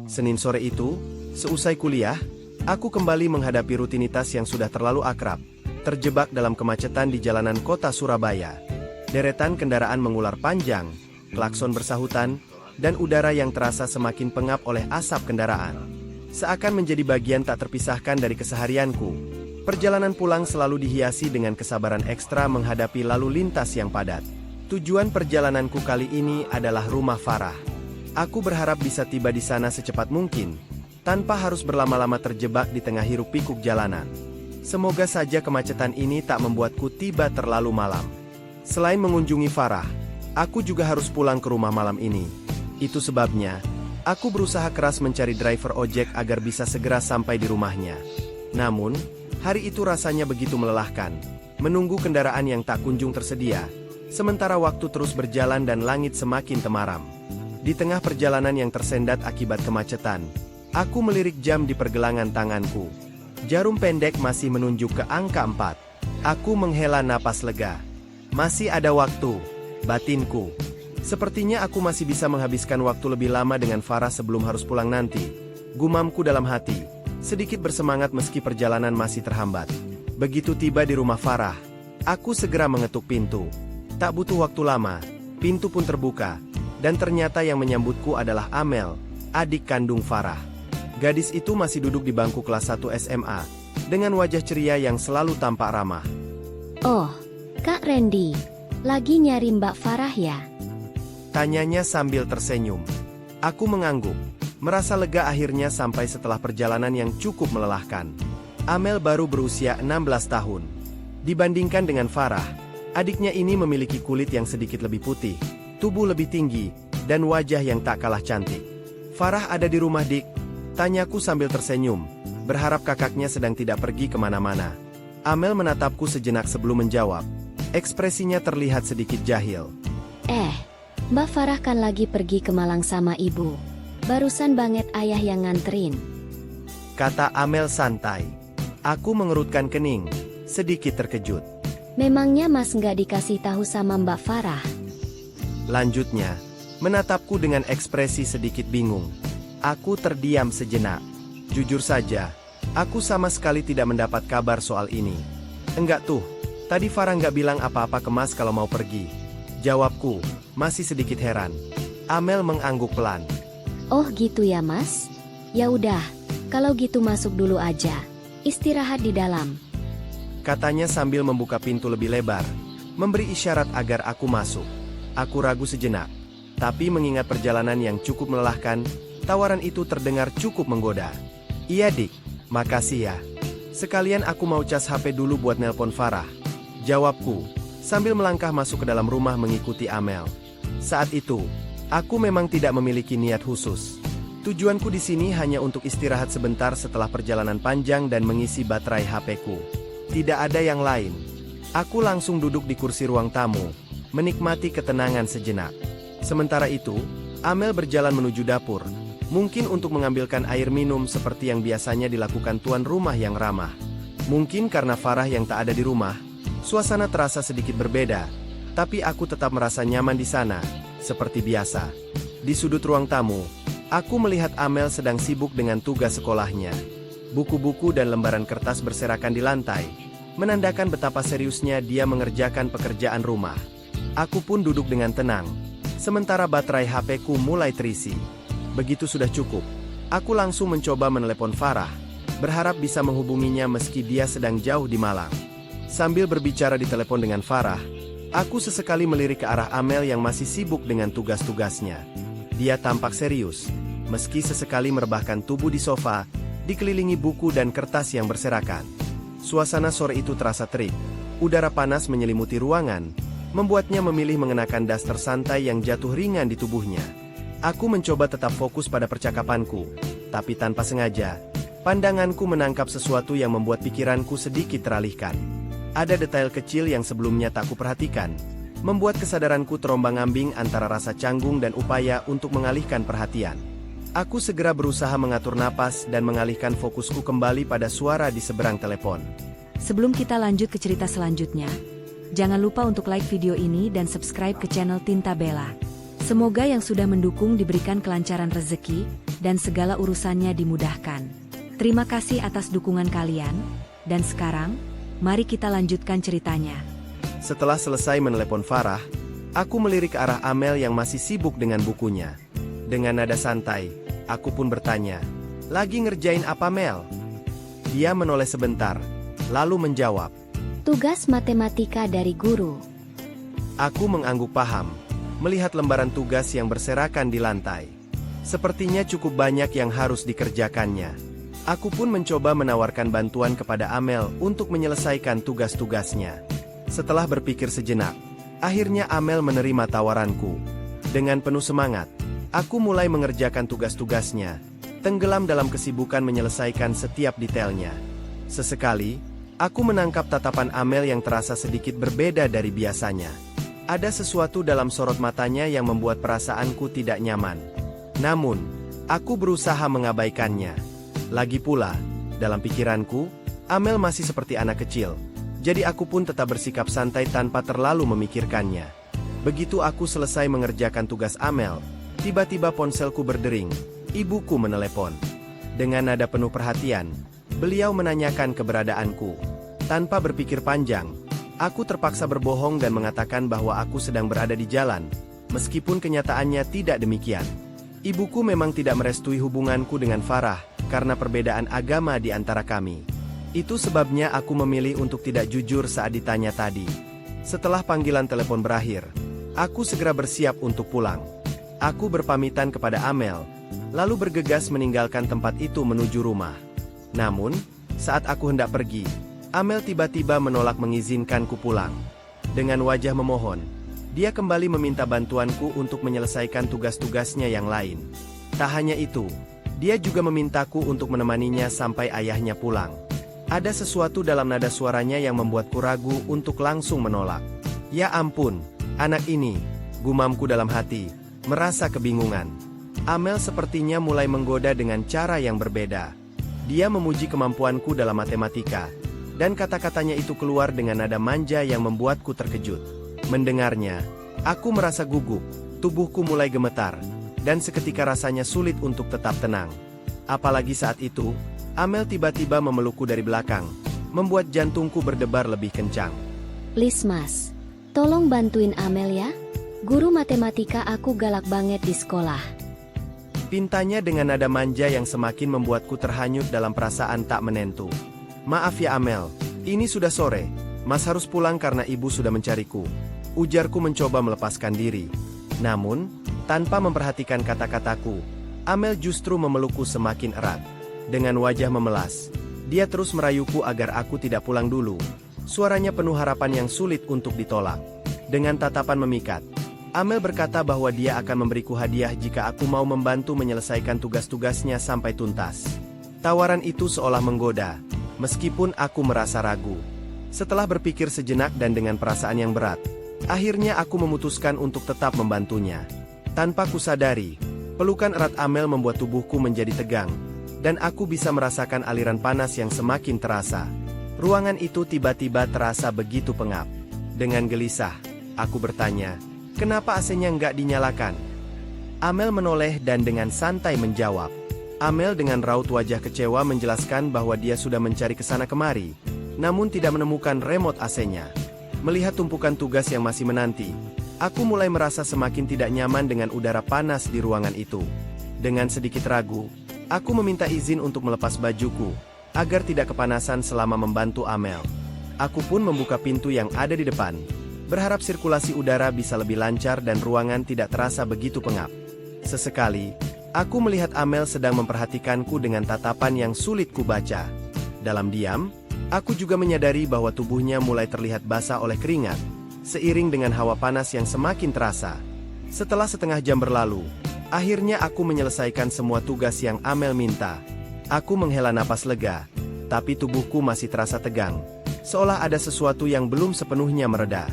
Senin sore itu, seusai kuliah, aku kembali menghadapi rutinitas yang sudah terlalu akrab, terjebak dalam kemacetan di jalanan kota Surabaya. Deretan kendaraan mengular panjang, klakson bersahutan, dan udara yang terasa semakin pengap oleh asap kendaraan. Seakan menjadi bagian tak terpisahkan dari keseharianku, perjalanan pulang selalu dihiasi dengan kesabaran ekstra menghadapi lalu lintas yang padat. Tujuan perjalananku kali ini adalah rumah Farah. Aku berharap bisa tiba di sana secepat mungkin, tanpa harus berlama-lama terjebak di tengah hiruk-pikuk jalanan. Semoga saja kemacetan ini tak membuatku tiba terlalu malam. Selain mengunjungi Farah, aku juga harus pulang ke rumah malam ini. Itu sebabnya, aku berusaha keras mencari driver ojek agar bisa segera sampai di rumahnya. Namun, hari itu rasanya begitu melelahkan, menunggu kendaraan yang tak kunjung tersedia, sementara waktu terus berjalan dan langit semakin temaram. Di tengah perjalanan yang tersendat akibat kemacetan, aku melirik jam di pergelangan tanganku. Jarum pendek masih menunjuk ke angka 4. Aku menghela napas lega. Masih ada waktu, batinku. Sepertinya aku masih bisa menghabiskan waktu lebih lama dengan Farah sebelum harus pulang nanti. Gumamku dalam hati, sedikit bersemangat meski perjalanan masih terhambat. Begitu tiba di rumah Farah, aku segera mengetuk pintu. Tak butuh waktu lama, pintu pun terbuka, dan ternyata yang menyambutku adalah Amel, adik kandung Farah. Gadis itu masih duduk di bangku kelas 1 SMA, dengan wajah ceria yang selalu tampak ramah. Oh, Kak Randy, lagi nyari Mbak Farah ya? Tanyanya sambil tersenyum. Aku mengangguk, merasa lega akhirnya sampai setelah perjalanan yang cukup melelahkan. Amel baru berusia 16 tahun. Dibandingkan dengan Farah, adiknya ini memiliki kulit yang sedikit lebih putih, tubuh lebih tinggi, dan wajah yang tak kalah cantik. Farah ada di rumah Dik? Tanyaku sambil tersenyum, berharap kakaknya sedang tidak pergi kemana-mana. Amel menatapku sejenak sebelum menjawab. Ekspresinya terlihat sedikit jahil. Mbak Farah kan lagi pergi ke Malang sama ibu. Barusan banget ayah yang nganterin, kata Amel santai. Aku mengerutkan kening, sedikit terkejut. Memangnya Mas nggak dikasih tahu sama Mbak Farah? Lanjutnya, menatapku dengan ekspresi sedikit bingung. Aku terdiam sejenak. Jujur saja, aku sama sekali tidak mendapat kabar soal ini. Enggak tuh, tadi Farah nggak bilang apa-apa ke Mas kalau mau pergi. Jawabku, masih sedikit heran. Amel mengangguk pelan. Oh gitu ya Mas? Ya udah, kalau gitu masuk dulu aja. Istirahat di dalam, Katanya sambil membuka pintu lebih lebar, memberi isyarat agar aku masuk. Aku ragu sejenak, tapi mengingat perjalanan yang cukup melelahkan, tawaran itu terdengar cukup menggoda. Iya Dik, makasih ya. Sekalian aku mau cas HP dulu buat nelpon Farah. Jawabku, sambil melangkah masuk ke dalam rumah mengikuti Amel. Saat itu, aku memang tidak memiliki niat khusus. Tujuanku di sini hanya untuk istirahat sebentar setelah perjalanan panjang dan mengisi baterai HP-ku. Tidak ada yang lain. Aku langsung duduk di kursi ruang tamu, menikmati ketenangan sejenak. Sementara itu, Amel berjalan menuju dapur, mungkin untuk mengambilkan air minum seperti yang biasanya dilakukan tuan rumah yang ramah. Mungkin karena Farah yang tak ada di rumah, suasana terasa sedikit berbeda, tapi aku tetap merasa nyaman di sana, seperti biasa. Di sudut ruang tamu, aku melihat Amel sedang sibuk dengan tugas sekolahnya. Buku-buku dan lembaran kertas berserakan di lantai, menandakan betapa seriusnya dia mengerjakan pekerjaan rumah. Aku pun duduk dengan tenang, sementara baterai HP-ku mulai terisi. Begitu sudah cukup, aku langsung mencoba menelepon Farah, berharap bisa menghubunginya meski dia sedang jauh di Malang. Sambil berbicara di telepon dengan Farah, aku sesekali melirik ke arah Amel yang masih sibuk dengan tugas-tugasnya. Dia tampak serius, meski sesekali merebahkan tubuh di sofa, dikelilingi buku dan kertas yang berserakan. Suasana sore itu terasa terik. Udara panas menyelimuti ruangan, membuatnya memilih mengenakan daster santai yang jatuh ringan di tubuhnya. Aku mencoba tetap fokus pada percakapanku, tapi tanpa sengaja, pandanganku menangkap sesuatu yang membuat pikiranku sedikit teralihkan. Ada detail kecil yang sebelumnya tak kuperhatikan, membuat kesadaranku terombang-ambing antara rasa canggung dan upaya untuk mengalihkan perhatian. Aku segera berusaha mengatur napas dan mengalihkan fokusku kembali pada suara di seberang telepon. Sebelum kita lanjut ke cerita selanjutnya, jangan lupa untuk like video ini dan subscribe ke channel Tinta Bella. Semoga yang sudah mendukung diberikan kelancaran rezeki, dan segala urusannya dimudahkan. Terima kasih atas dukungan kalian, dan sekarang, mari kita lanjutkan ceritanya. Setelah selesai menelepon Farah, aku melirik ke arah Amel yang masih sibuk dengan bukunya. Dengan nada santai, aku pun bertanya, "Lagi ngerjain apa, Mel?" Dia menoleh sebentar, lalu menjawab, Tugas matematika dari guru. Aku mengangguk paham, melihat lembaran tugas yang berserakan di lantai. Sepertinya cukup banyak yang harus dikerjakannya. Aku pun mencoba menawarkan bantuan kepada Amel untuk menyelesaikan tugas-tugasnya. Setelah berpikir sejenak, akhirnya Amel menerima tawaranku. Dengan penuh semangat, aku mulai mengerjakan tugas-tugasnya, tenggelam dalam kesibukan menyelesaikan setiap detailnya. Sesekali, aku menangkap tatapan Amel yang terasa sedikit berbeda dari biasanya. Ada sesuatu dalam sorot matanya yang membuat perasaanku tidak nyaman. Namun, aku berusaha mengabaikannya. Lagi pula, dalam pikiranku, Amel masih seperti anak kecil. Jadi aku pun tetap bersikap santai tanpa terlalu memikirkannya. Begitu aku selesai mengerjakan tugas Amel, tiba-tiba ponselku berdering. Ibuku menelepon. Dengan nada penuh perhatian, beliau menanyakan keberadaanku. Tanpa berpikir panjang, aku terpaksa berbohong dan mengatakan bahwa aku sedang berada di jalan, meskipun kenyataannya tidak demikian. Ibuku memang tidak merestui hubunganku dengan Farah, karena perbedaan agama di antara kami. Itu sebabnya aku memilih untuk tidak jujur saat ditanya tadi. Setelah panggilan telepon berakhir, aku segera bersiap untuk pulang. Aku berpamitan kepada Amel, lalu bergegas meninggalkan tempat itu menuju rumah. Namun, saat aku hendak pergi, Amel tiba-tiba menolak mengizinkanku pulang. Dengan wajah memohon, dia kembali meminta bantuanku untuk menyelesaikan tugas-tugasnya yang lain. Tak hanya itu, dia juga memintaku untuk menemaninya sampai ayahnya pulang. Ada sesuatu dalam nada suaranya yang membuatku ragu untuk langsung menolak. Ya ampun, anak ini, gumamku dalam hati, merasa kebingungan. Amel sepertinya mulai menggoda dengan cara yang berbeda. Dia memuji kemampuanku dalam matematika, dan kata-katanya itu keluar dengan nada manja yang membuatku terkejut. Mendengarnya, aku merasa gugup, tubuhku mulai gemetar, dan seketika rasanya sulit untuk tetap tenang. Apalagi saat itu, Amel tiba-tiba memelukku dari belakang, membuat jantungku berdebar lebih kencang. Please mas, tolong bantuin Amel ya. Guru matematika aku galak banget di sekolah. Pintanya dengan nada manja yang semakin membuatku terhanyut dalam perasaan tak menentu. Maaf ya Amel, ini sudah sore, mas harus pulang karena ibu sudah mencariku. Ujarku mencoba melepaskan diri. Namun, tanpa memperhatikan kata-kataku, Amel justru memelukku semakin erat. Dengan wajah memelas, dia terus merayuku agar aku tidak pulang dulu. Suaranya penuh harapan yang sulit untuk ditolak. Dengan tatapan memikat, Amel berkata bahwa dia akan memberiku hadiah jika aku mau membantu menyelesaikan tugas-tugasnya sampai tuntas. Tawaran itu seolah menggoda, meskipun aku merasa ragu. Setelah berpikir sejenak dan dengan perasaan yang berat, akhirnya aku memutuskan untuk tetap membantunya. Tanpa kusadari, pelukan erat Amel membuat tubuhku menjadi tegang, dan aku bisa merasakan aliran panas yang semakin terasa. Ruangan itu tiba-tiba terasa begitu pengap. Dengan gelisah, aku bertanya, kenapa AC-nya nggak dinyalakan? Amel menoleh dan dengan santai menjawab. Amel dengan raut wajah kecewa menjelaskan bahwa dia sudah mencari kesana kemari, namun tidak menemukan remote AC-nya. Melihat tumpukan tugas yang masih menanti, aku mulai merasa semakin tidak nyaman dengan udara panas di ruangan itu. Dengan sedikit ragu, aku meminta izin untuk melepas bajuku, agar tidak kepanasan selama membantu Amel. Aku pun membuka pintu yang ada di depan, berharap sirkulasi udara bisa lebih lancar dan ruangan tidak terasa begitu pengap. Sesekali, aku melihat Amel sedang memperhatikanku dengan tatapan yang sulit kubaca. Dalam diam, aku juga menyadari bahwa tubuhnya mulai terlihat basah oleh keringat, seiring dengan hawa panas yang semakin terasa. Setelah setengah jam berlalu, akhirnya aku menyelesaikan semua tugas yang Amel minta. Aku menghela napas lega, tapi tubuhku masih terasa tegang, seolah ada sesuatu yang belum sepenuhnya mereda.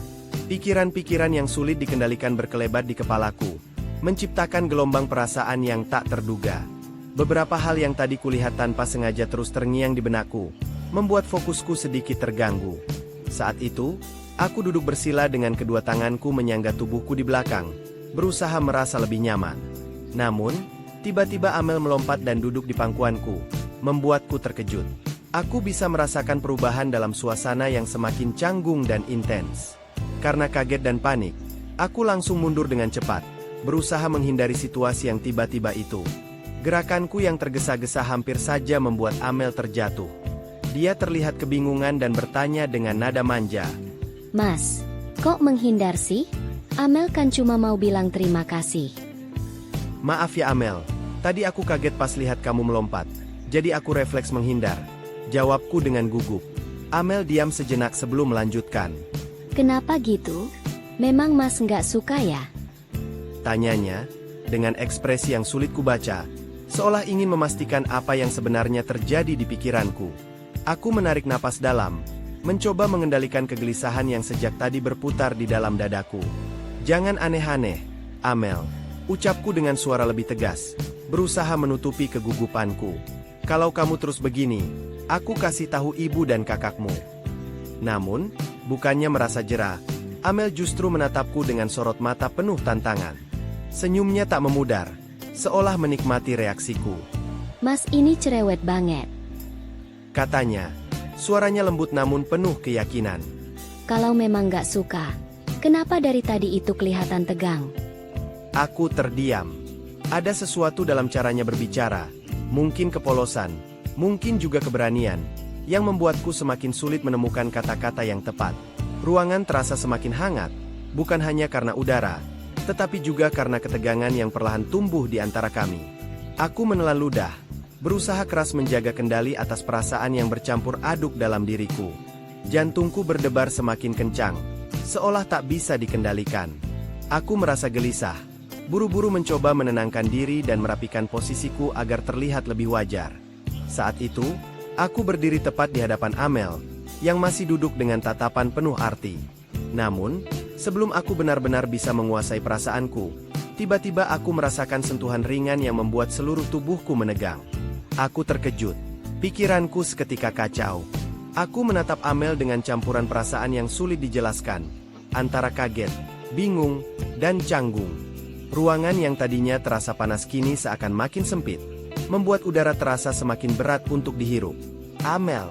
Pikiran-pikiran yang sulit dikendalikan berkelebat di kepalaku, menciptakan gelombang perasaan yang tak terduga. Beberapa hal yang tadi kulihat tanpa sengaja terus terngiang di benakku, membuat fokusku sedikit terganggu. Saat itu, aku duduk bersila dengan kedua tanganku menyangga tubuhku di belakang, berusaha merasa lebih nyaman. Namun, Tiba-tiba Amel melompat dan duduk di pangkuanku, membuatku terkejut. Aku bisa merasakan perubahan dalam suasana yang semakin canggung dan intens. Karena kaget dan panik, aku langsung mundur dengan cepat, berusaha menghindari situasi yang tiba-tiba itu. Gerakanku yang tergesa-gesa hampir saja membuat Amel terjatuh. Dia terlihat kebingungan dan bertanya dengan nada manja. Mas, kok menghindar sih? Amel kan cuma mau bilang terima kasih. Maaf ya Amel, tadi aku kaget pas lihat kamu melompat, jadi aku refleks menghindar. Jawabku dengan gugup. Amel diam sejenak sebelum melanjutkan. Kenapa gitu? Memang Mas nggak suka ya? Tanyanya, dengan ekspresi yang sulit kubaca, seolah ingin memastikan apa yang sebenarnya terjadi di pikiranku. Aku menarik napas dalam, mencoba mengendalikan kegelisahan yang sejak tadi berputar di dalam dadaku. Jangan aneh-aneh, Amel. Ucapku dengan suara lebih tegas, berusaha menutupi kegugupanku. Kalau kamu terus begini, aku kasih tahu ibu dan kakakmu. Namun, bukannya merasa jera, Amel justru menatapku dengan sorot mata penuh tantangan. Senyumnya tak memudar, seolah menikmati reaksiku. Mas ini cerewet banget. Katanya, suaranya lembut namun penuh keyakinan. Kalau memang nggak suka, kenapa dari tadi itu kelihatan tegang? Aku terdiam. Ada sesuatu dalam caranya berbicara, mungkin kepolosan, mungkin juga keberanian, yang membuatku semakin sulit menemukan kata-kata yang tepat. Ruangan terasa semakin hangat, bukan hanya karena udara, tetapi juga karena ketegangan yang perlahan tumbuh di antara kami. Aku menelan ludah, berusaha keras menjaga kendali atas perasaan yang bercampur aduk dalam diriku. Jantungku berdebar semakin kencang, seolah tak bisa dikendalikan. Aku merasa gelisah, buru-buru mencoba menenangkan diri dan merapikan posisiku agar terlihat lebih wajar. Saat itu, aku berdiri tepat di hadapan Amel, yang masih duduk dengan tatapan penuh arti. Namun, sebelum aku benar-benar bisa menguasai perasaanku, tiba-tiba aku merasakan sentuhan ringan yang membuat seluruh tubuhku menegang. Aku terkejut, pikiranku seketika kacau. Aku menatap Amel dengan campuran perasaan yang sulit dijelaskan, antara kaget, bingung, dan canggung. Ruangan yang tadinya terasa panas kini seakan makin sempit, membuat udara terasa semakin berat untuk dihirup. Amel.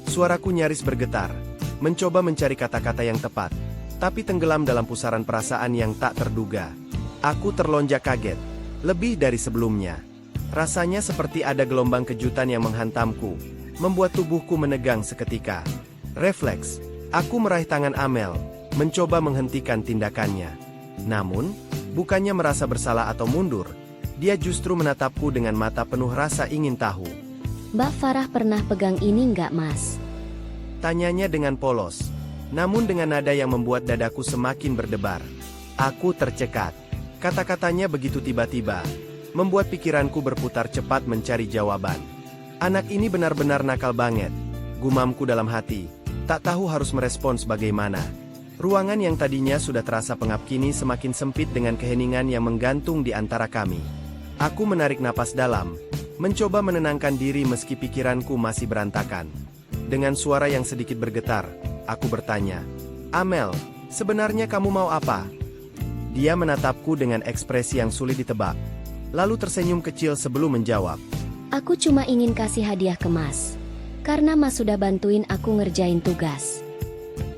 Suaraku nyaris bergetar, mencoba mencari kata-kata yang tepat, tapi tenggelam dalam pusaran perasaan yang tak terduga. Aku terlonjak kaget, lebih dari sebelumnya. Rasanya seperti ada gelombang kejutan yang menghantamku, membuat tubuhku menegang seketika. Refleks, aku meraih tangan Amel, mencoba menghentikan tindakannya. Namun, bukannya merasa bersalah atau mundur, dia justru menatapku dengan mata penuh rasa ingin tahu. Mbak Farah pernah pegang ini nggak Mas? Tanyanya dengan polos, namun dengan nada yang membuat dadaku semakin berdebar. Aku tercekat. Kata-katanya begitu tiba-tiba, membuat pikiranku berputar cepat mencari jawaban. Anak ini benar-benar nakal banget, gumamku dalam hati, tak tahu harus merespons bagaimana. Ruangan yang tadinya sudah terasa pengap kini semakin sempit dengan keheningan yang menggantung di antara kami. Aku menarik napas dalam, mencoba menenangkan diri meski pikiranku masih berantakan. Dengan suara yang sedikit bergetar, aku bertanya, Amel, sebenarnya kamu mau apa? Dia menatapku dengan ekspresi yang sulit ditebak, lalu tersenyum kecil sebelum menjawab. Aku cuma ingin kasih hadiah ke Mas, karena Mas sudah bantuin aku ngerjain tugas.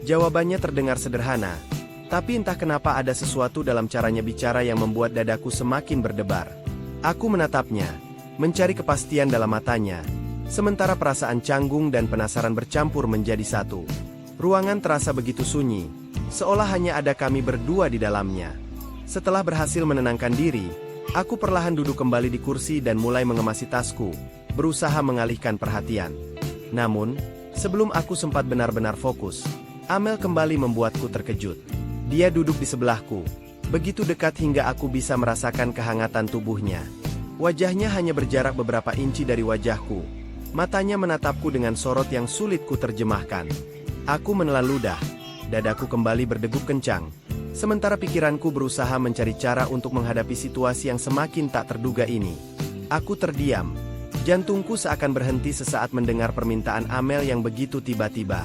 Jawabannya terdengar sederhana, tapi entah kenapa ada sesuatu dalam caranya bicara yang membuat dadaku semakin berdebar. Aku menatapnya, mencari kepastian dalam matanya, sementara perasaan canggung dan penasaran bercampur menjadi satu. Ruangan terasa begitu sunyi, seolah hanya ada kami berdua di dalamnya. Setelah berhasil menenangkan diri, aku perlahan duduk kembali di kursi dan mulai mengemasi tasku, berusaha mengalihkan perhatian. Namun, sebelum aku sempat benar-benar fokus, Amel kembali membuatku terkejut. Dia duduk di sebelahku, begitu dekat hingga aku bisa merasakan kehangatan tubuhnya. Wajahnya hanya berjarak beberapa inci dari wajahku. Matanya menatapku dengan sorot yang sulit ku terjemahkan. Aku menelan ludah, dadaku kembali berdegup kencang, sementara pikiranku berusaha mencari cara untuk menghadapi situasi yang semakin tak terduga ini. Aku terdiam, jantungku seakan berhenti sesaat mendengar permintaan Amel yang begitu tiba-tiba.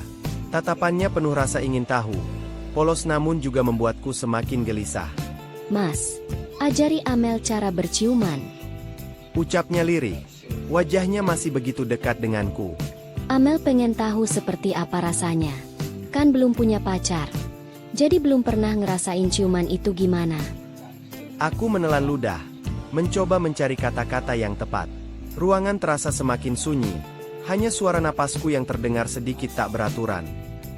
Tatapannya penuh rasa ingin tahu, polos namun juga membuatku semakin gelisah. Mas, ajari Amel cara berciuman. Ucapnya lirih. Wajahnya masih begitu dekat denganku. Amel pengen tahu seperti apa rasanya. Kan belum punya pacar. Jadi belum pernah ngerasain ciuman itu gimana. Aku menelan ludah, mencoba mencari kata-kata yang tepat. Ruangan terasa semakin sunyi. Hanya suara napasku yang terdengar sedikit tak beraturan.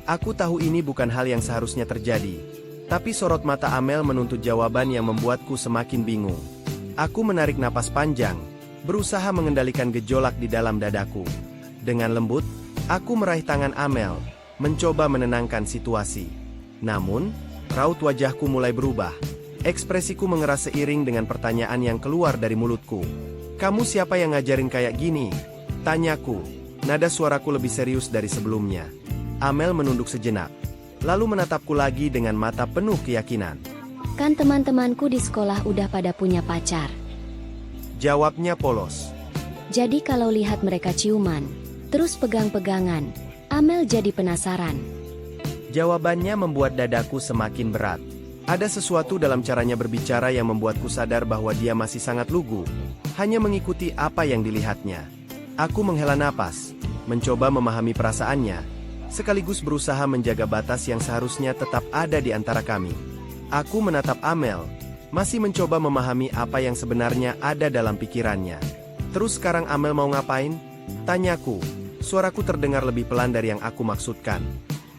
Aku tahu ini bukan hal yang seharusnya terjadi. Tapi sorot mata Amel menuntut jawaban yang membuatku semakin bingung. Aku menarik napas panjang, berusaha mengendalikan gejolak di dalam dadaku. Dengan lembut, aku meraih tangan Amel, mencoba menenangkan situasi. Namun, raut wajahku mulai berubah. Ekspresiku mengeras seiring dengan pertanyaan yang keluar dari mulutku. "Kamu siapa yang ngajarin kayak gini?" Tanyaku. Nada suaraku lebih serius dari sebelumnya. Amel menunduk sejenak, lalu menatapku lagi dengan mata penuh keyakinan. Kan teman-temanku di sekolah udah pada punya pacar. Jawabnya polos. Jadi kalau lihat mereka ciuman, terus pegang-pegangan, Amel jadi penasaran. Jawabannya membuat dadaku semakin berat. Ada sesuatu dalam caranya berbicara yang membuatku sadar bahwa dia masih sangat lugu, hanya mengikuti apa yang dilihatnya. Aku menghela napas, mencoba memahami perasaannya, sekaligus berusaha menjaga batas yang seharusnya tetap ada di antara kami. Aku menatap Amel, masih mencoba memahami apa yang sebenarnya ada dalam pikirannya. "Terus sekarang Amel mau ngapain?" Tanyaku. Suaraku terdengar lebih pelan dari yang aku maksudkan.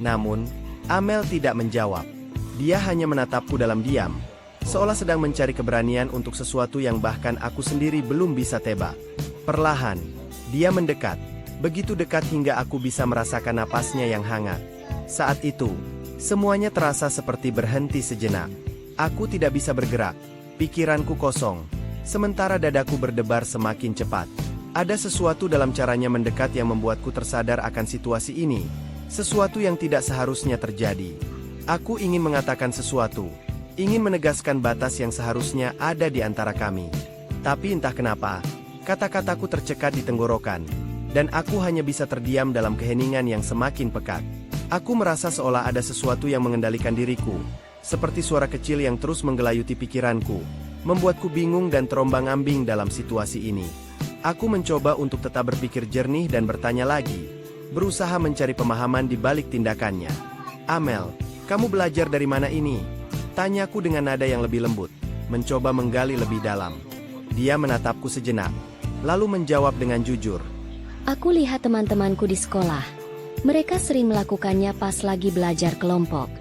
Namun, Amel tidak menjawab. Dia hanya menatapku dalam diam, seolah sedang mencari keberanian untuk sesuatu yang bahkan aku sendiri belum bisa tebak. Perlahan, dia mendekat, begitu dekat hingga aku bisa merasakan napasnya yang hangat. Saat itu, semuanya terasa seperti berhenti sejenak. Aku tidak bisa bergerak, pikiranku kosong, sementara dadaku berdebar semakin cepat. Ada sesuatu dalam caranya mendekat yang membuatku tersadar akan situasi ini, sesuatu yang tidak seharusnya terjadi. Aku ingin mengatakan sesuatu, ingin menegaskan batas yang seharusnya ada di antara kami. Tapi entah kenapa, kata-kataku tercekat di tenggorokan, dan aku hanya bisa terdiam dalam keheningan yang semakin pekat. Aku merasa seolah ada sesuatu yang mengendalikan diriku, seperti suara kecil yang terus menggelayuti pikiranku, membuatku bingung dan terombang-ambing dalam situasi ini. Aku mencoba untuk tetap berpikir jernih dan bertanya lagi, berusaha mencari pemahaman di balik tindakannya. "Amel, kamu belajar dari mana ini?" Tanyaku dengan nada yang lebih lembut, mencoba menggali lebih dalam. Dia menatapku sejenak, lalu menjawab dengan jujur. Aku lihat teman-temanku di sekolah. Mereka sering melakukannya pas lagi belajar kelompok.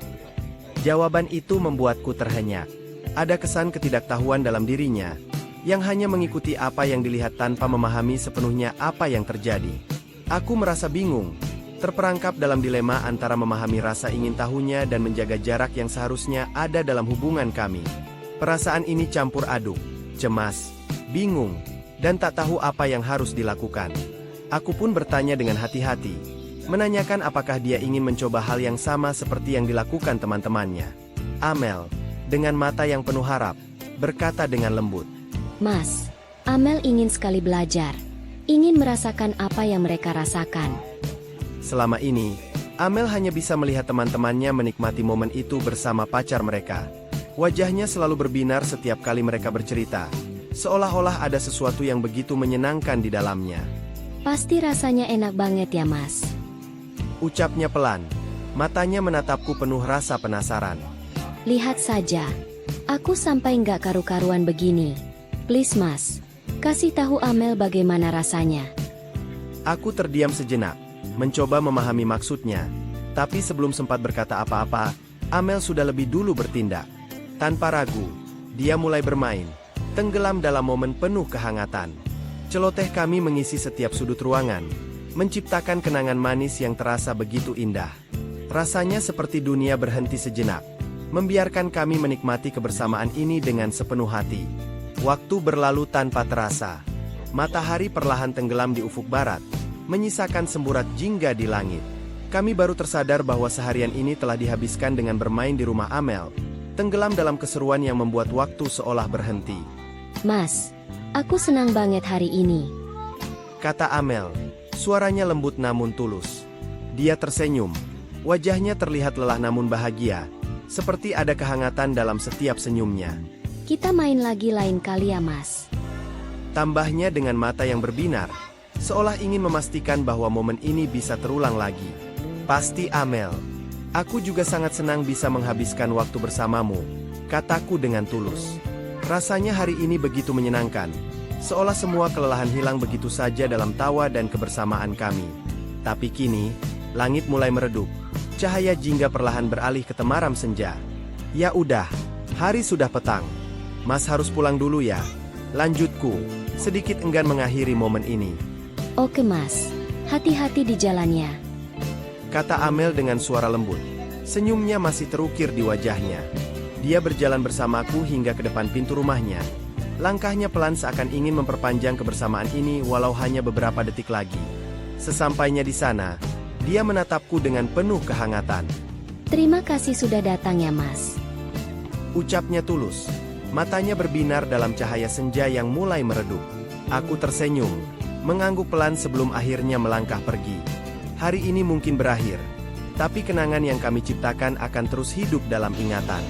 Jawaban itu membuatku terhenyak. Ada kesan ketidaktahuan dalam dirinya, yang hanya mengikuti apa yang dilihat tanpa memahami sepenuhnya apa yang terjadi. Aku merasa bingung, terperangkap dalam dilema antara memahami rasa ingin tahunya dan menjaga jarak yang seharusnya ada dalam hubungan kami. Perasaan ini campur aduk, cemas, bingung, dan tak tahu apa yang harus dilakukan. Aku pun bertanya dengan hati-hati, menanyakan apakah dia ingin mencoba hal yang sama seperti yang dilakukan teman-temannya. Amel, dengan mata yang penuh harap, berkata dengan lembut, Mas, Amel ingin sekali belajar. Ingin merasakan apa yang mereka rasakan. Selama ini, Amel hanya bisa melihat teman-temannya menikmati momen itu bersama pacar mereka. Wajahnya selalu berbinar setiap kali mereka bercerita, seolah-olah ada sesuatu yang begitu menyenangkan di dalamnya. Pasti rasanya enak banget ya, Mas. Ucapnya pelan, matanya menatapku penuh rasa penasaran. Lihat saja, aku sampai nggak karu-karuan begini. Please Mas, kasih tahu Amel bagaimana rasanya. Aku terdiam sejenak, mencoba memahami maksudnya, tapi sebelum sempat berkata apa-apa, Amel sudah lebih dulu bertindak. Tanpa ragu, dia mulai bermain, tenggelam dalam momen penuh kehangatan. Celoteh kami mengisi setiap sudut ruangan, menciptakan kenangan manis yang terasa begitu indah. Rasanya seperti dunia berhenti sejenak, membiarkan kami menikmati kebersamaan ini dengan sepenuh hati. Waktu berlalu tanpa terasa. Matahari perlahan tenggelam di ufuk barat, menyisakan semburat jingga di langit. Kami baru tersadar bahwa seharian ini telah dihabiskan dengan bermain di rumah Amel, tenggelam dalam keseruan yang membuat waktu seolah berhenti. Mas, aku senang banget hari ini, kata Amel, suaranya lembut namun tulus. Dia tersenyum, wajahnya terlihat lelah namun bahagia, seperti ada kehangatan dalam setiap senyumnya. Kita main lagi lain kali ya, Mas. Tambahnya dengan mata yang berbinar, seolah ingin memastikan bahwa momen ini bisa terulang lagi. Pasti Amel. Aku juga sangat senang bisa menghabiskan waktu bersamamu, kataku dengan tulus. Rasanya hari ini begitu menyenangkan, seolah semua kelelahan hilang begitu saja dalam tawa dan kebersamaan kami. Tapi kini, langit mulai meredup, cahaya jingga perlahan beralih ke temaram senja. Ya udah, hari sudah petang. Mas harus pulang dulu ya. Lanjutku, sedikit enggan mengakhiri momen ini. Oke Mas, hati-hati di jalannya. Kata Amel dengan suara lembut. Senyumnya masih terukir di wajahnya. Dia berjalan bersamaku hingga ke depan pintu rumahnya. Langkahnya pelan seakan ingin memperpanjang kebersamaan ini walau hanya beberapa detik lagi. Sesampainya di sana, dia menatapku dengan penuh kehangatan. Terima kasih sudah datang ya Mas. Ucapnya tulus. Matanya berbinar dalam cahaya senja yang mulai meredup. Aku tersenyum, mengangguk pelan sebelum akhirnya melangkah pergi. Hari ini mungkin berakhir, tapi kenangan yang kami ciptakan akan terus hidup dalam ingatan.